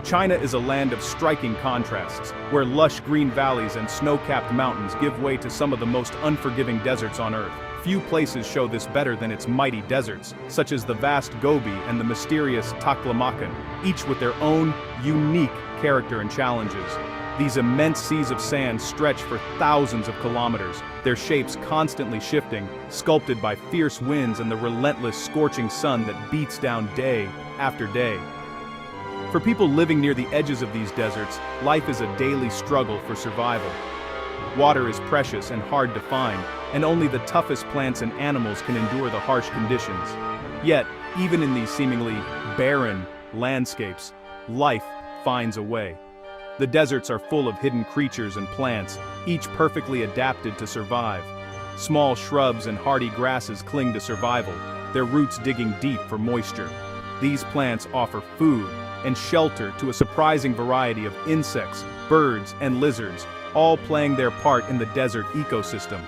China is a land of striking contrasts, where lush green valleys and snow-capped mountains give way to some of the most unforgiving deserts on Earth. Few places show this better than its mighty deserts, such as the vast Gobi and the mysterious Taklamakan, each with their own unique character and challenges. These immense seas of sand stretch for thousands of kilometers, their shapes constantly shifting, sculpted by fierce winds and the relentless scorching sun that beats down day after day. For people living near the edges of these deserts, life is a daily struggle for survival. Water is precious and hard to find, and only the toughest plants and animals can endure the harsh conditions. Yet, even in these seemingly barren landscapes, life finds a way. The deserts are full of hidden creatures and plants, each perfectly adapted to survive. Small shrubs and hardy grasses cling to survival, their roots digging deep for moisture. These plants offer food and shelter to a surprising variety of insects, birds, and lizards, all playing their part in the desert ecosystem.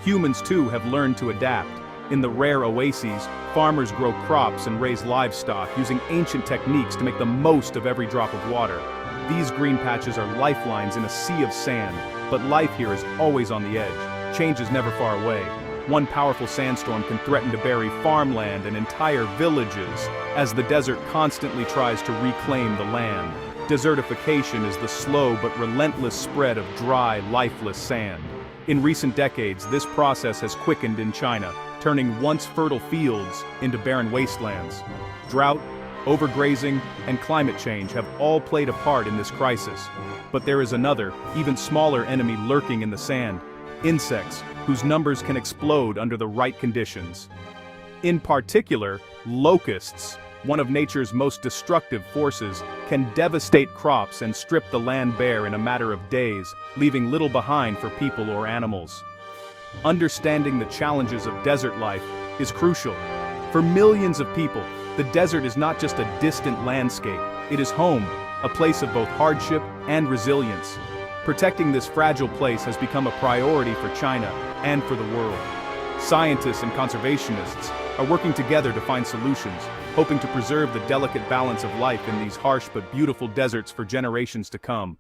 Humans too have learned to adapt. In the rare oases, farmers grow crops and raise livestock using ancient techniques to make the most of every drop of water. These green patches are lifelines in a sea of sand, but life here is always on the edge. Change is never far away. One powerful sandstorm can threaten to bury farmland and entire villages, as the desert constantly tries to reclaim the land. Desertification is the slow but relentless spread of dry, lifeless sand. In recent decades, this process has quickened in China, turning once fertile fields into barren wastelands. Drought, overgrazing, and climate change have all played a part in this crisis. But there is another, even smaller enemy lurking in the sand: insects, whose numbers can explode under the right conditions. In particular, locusts, one of nature's most destructive forces, can devastate crops and strip the land bare in a matter of days, leaving little behind for people or animals. Understanding the challenges of desert life is crucial. For millions of people, the desert is not just a distant landscape, it is home, a place of both hardship and resilience. Protecting this fragile place has become a priority for China and for the world. Scientists and conservationists are working together to find solutions, hoping to preserve the delicate balance of life in these harsh but beautiful deserts for generations to come.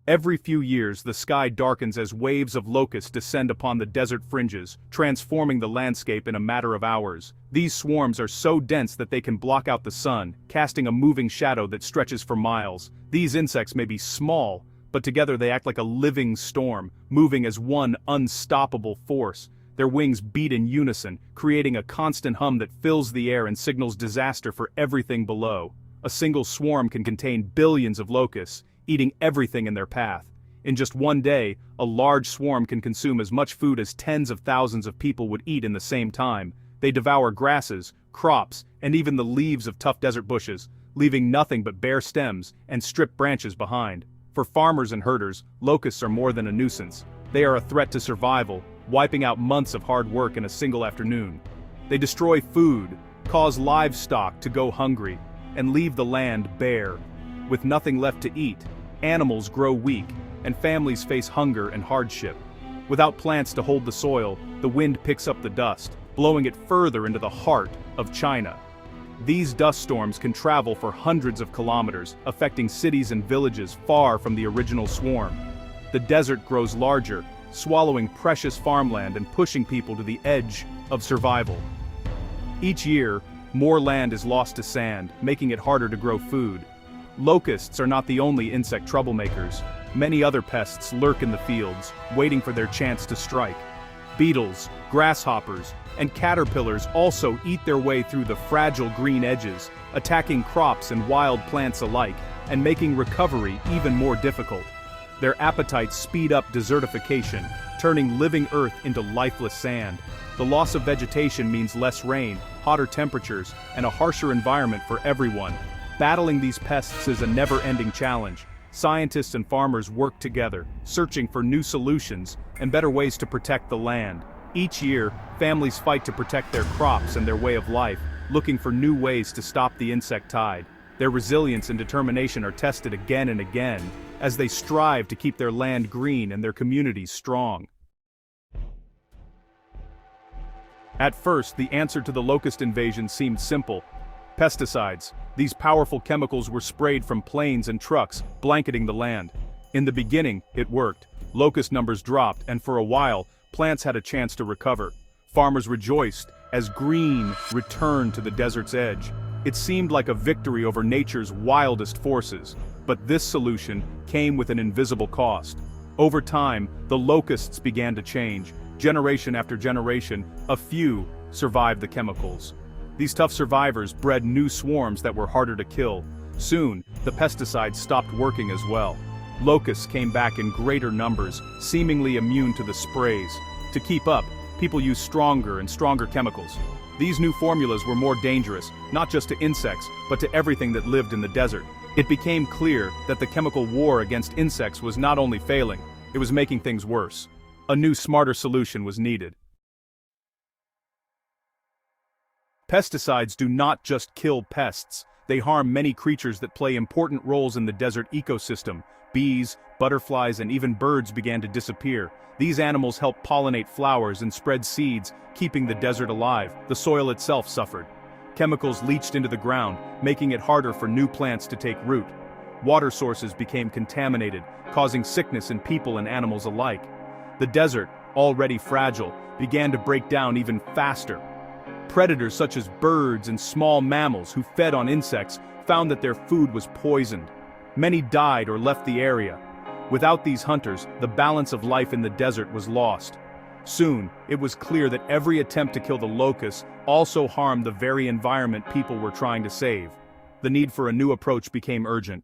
Every few years, the sky darkens as waves of locusts descend upon the desert fringes, transforming the landscape in a matter of hours. These swarms are so dense that they can block out the sun, casting a moving shadow that stretches for miles. These insects may be small, but together they act like a living storm, moving as one unstoppable force. Their wings beat in unison, creating a constant hum that fills the air and signals disaster for everything below. A single swarm can contain billions of locusts, eating everything in their path. In just one day, a large swarm can consume as much food as tens of thousands of people would eat in the same time. They devour grasses, crops, and even the leaves of tough desert bushes, leaving nothing but bare stems and stripped branches behind. For farmers and herders, locusts are more than a nuisance. They are a threat to survival, wiping out months of hard work in a single afternoon. They destroy food, cause livestock to go hungry, and leave the land bare. With nothing left to eat, animals grow weak, and families face hunger and hardship. Without plants to hold the soil, the wind picks up the dust, blowing it further into the heart of China. These dust storms can travel for hundreds of kilometers, affecting cities and villages far from the original swarm. The desert grows larger, swallowing precious farmland and pushing people to the edge of survival. Each year, more land is lost to sand, making it harder to grow food. Locusts are not the only insect troublemakers. Many other pests lurk in the fields, waiting for their chance to strike. Beetles, grasshoppers, and caterpillars also eat their way through the fragile green edges, attacking crops and wild plants alike, and making recovery even more difficult. Their appetites speed up desertification, turning living earth into lifeless sand. The loss of vegetation means less rain, hotter temperatures, and a harsher environment for everyone. Battling these pests is a never-ending challenge. Scientists and farmers work together, searching for new solutions and better ways to protect the land. Each year, families fight to protect their crops and their way of life, looking for new ways to stop the insect tide. Their resilience and determination are tested again and again, as they strive to keep their land green and their communities strong. At first, the answer to the locust invasion seemed simple: Pesticides. These powerful chemicals were sprayed from planes and trucks, blanketing the land. In the beginning, it worked. Locust numbers dropped, and for a while, plants had a chance to recover. Farmers rejoiced as green returned to the desert's edge. It seemed like a victory over nature's wildest forces. But this solution came with an invisible cost. Over time, the locusts began to change. Generation after generation, a few survived the chemicals. These tough survivors bred new swarms that were harder to kill. Soon, the pesticides stopped working as well. Locusts came back in greater numbers, seemingly immune to the sprays. To keep up, people used stronger and stronger chemicals. These new formulas were more dangerous, not just to insects, but to everything that lived in the desert. It became clear that the chemical war against insects was not only failing, it was making things worse. A new, smarter solution was needed. Pesticides do not just kill pests, they harm many creatures that play important roles in the desert ecosystem. Bees, butterflies, and even birds began to disappear. These animals help pollinate flowers and spread seeds, keeping the desert alive. The soil itself suffered. Chemicals leached into the ground, making it harder for new plants to take root. Water sources became contaminated, causing sickness in people and animals alike. The desert, already fragile, began to break down even faster. Predators such as birds and small mammals who fed on insects found that their food was poisoned. Many died or left the area. Without these hunters, the balance of life in the desert was lost. Soon, it was clear that every attempt to kill the locusts also harmed the very environment people were trying to save. The need for a new approach became urgent.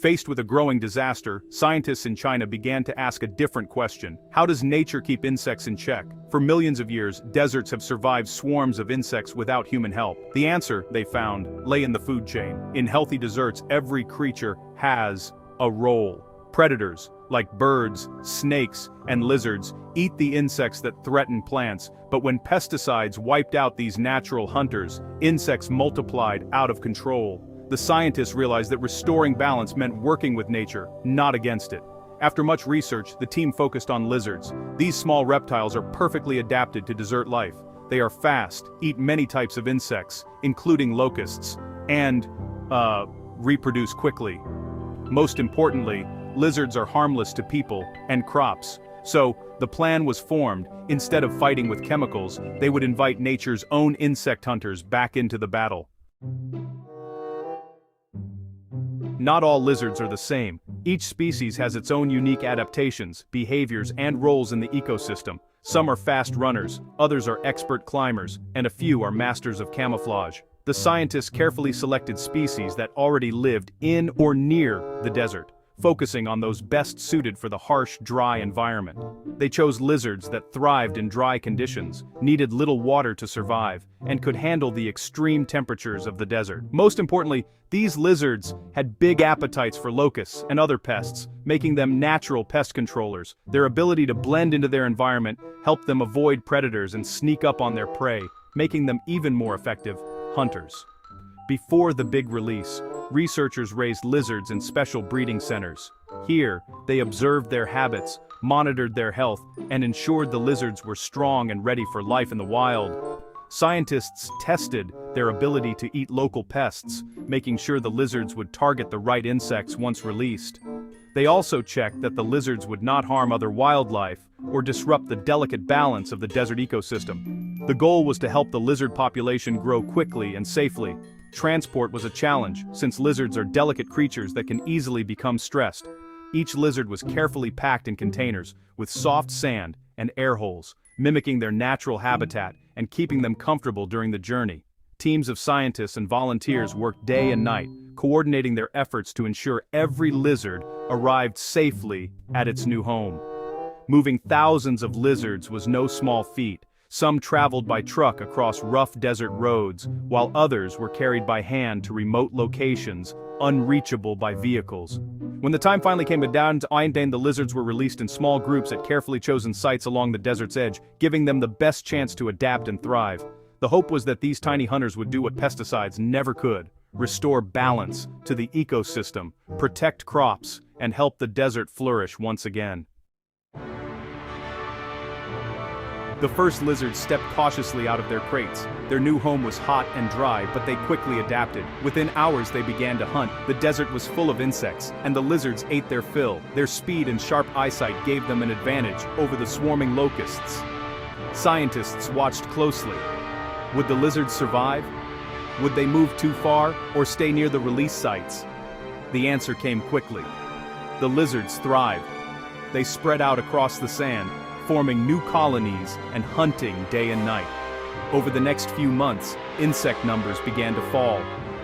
Faced with a growing disaster, scientists in China began to ask a different question. How does nature keep insects in check? For millions of years, deserts have survived swarms of insects without human help. The answer, they found, lay in the food chain. In healthy deserts, every creature has a role. Predators, like birds, snakes, and lizards, eat the insects that threaten plants, but when pesticides wiped out these natural hunters, insects multiplied out of control. The scientists realized that restoring balance meant working with nature, not against it. After much research, the team focused on lizards. These small reptiles are perfectly adapted to desert life. They are fast, eat many types of insects, including locusts, and, reproduce quickly. Most importantly, lizards are harmless to people and crops. So, the plan was formed. Instead of fighting with chemicals, they would invite nature's own insect hunters back into the battle. Not all lizards are the same. Each species has its own unique adaptations, behaviors, and roles in the ecosystem. Some are fast runners, others are expert climbers, and a few are masters of camouflage. The scientists carefully selected species that already lived in or near the desert, focusing on those best suited for the harsh, dry environment. They chose lizards that thrived in dry conditions, needed little water to survive, and could handle the extreme temperatures of the desert. Most importantly, these lizards had big appetites for locusts and other pests, making them natural pest controllers. Their ability to blend into their environment helped them avoid predators and sneak up on their prey, making them even more effective hunters. Before the big release, researchers raised lizards in special breeding centers. Here, they observed their habits, monitored their health, and ensured the lizards were strong and ready for life in the wild. Scientists tested their ability to eat local pests, making sure the lizards would target the right insects once released. They also checked that the lizards would not harm other wildlife or disrupt the delicate balance of the desert ecosystem. The goal was to help the lizard population grow quickly and safely. Transport was a challenge, since lizards are delicate creatures that can easily become stressed. Each lizard was carefully packed in containers, with soft sand and air holes, mimicking their natural habitat and keeping them comfortable during the journey. Teams of scientists and volunteers worked day and night, coordinating their efforts to ensure every lizard arrived safely at its new home. Moving thousands of lizards was no small feat. Some traveled by truck across rough desert roads, while others were carried by hand to remote locations, unreachable by vehicles. When the time finally came down to Eindane, the lizards were released in small groups at carefully chosen sites along the desert's edge, giving them the best chance to adapt and thrive. The hope was that these tiny hunters would do what pesticides never could: restore balance to the ecosystem, protect crops, and help the desert flourish once again. The first lizards stepped cautiously out of their crates. Their new home was hot and dry, but they quickly adapted. Within hours they began to hunt. The desert was full of insects, and the lizards ate their fill. Their speed and sharp eyesight gave them an advantage over the swarming locusts. Scientists watched closely. Would the lizards survive? Would they move too far, or stay near the release sites? The answer came quickly. The lizards thrived. They spread out across the sand, forming new colonies and hunting day and night. Over the next few months, insect numbers began to fall.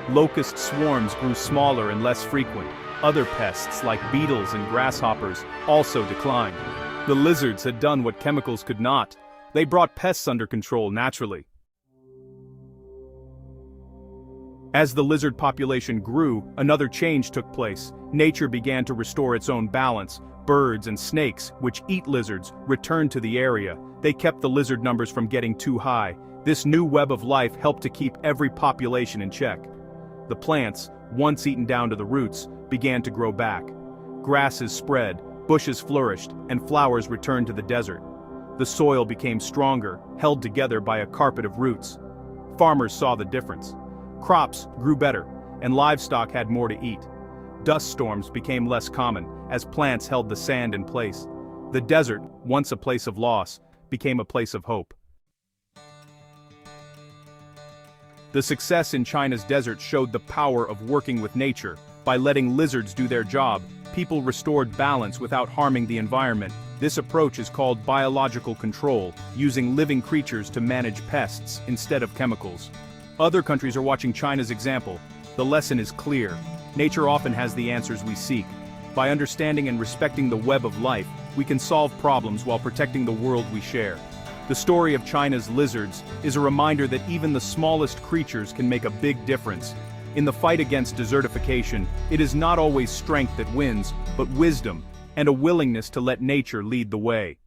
Locust swarms grew smaller and less frequent. Other pests like beetles and grasshoppers also declined. The lizards had done what chemicals could not. They brought pests under control naturally. As the lizard population grew, another change took place. Nature began to restore its own balance. Birds and snakes, which eat lizards, returned to the area. They kept the lizard numbers from getting too high. This new web of life helped to keep every population in check. The plants, once eaten down to the roots, began to grow back. Grasses spread, bushes flourished, and flowers returned to the desert. The soil became stronger, held together by a carpet of roots. Farmers saw the difference. Crops grew better, and livestock had more to eat. Dust storms became less common, as plants held the sand in place. The desert, once a place of loss, became a place of hope. The success in China's desert showed the power of working with nature. By letting lizards do their job, people restored balance without harming the environment. This approach is called biological control, using living creatures to manage pests instead of chemicals. Other countries are watching China's example. The lesson is clear. Nature often has the answers we seek. By understanding and respecting the web of life, we can solve problems while protecting the world we share. The story of China's lizards is a reminder that even the smallest creatures can make a big difference. In the fight against desertification, it is not always strength that wins, but wisdom, and a willingness to let nature lead the way.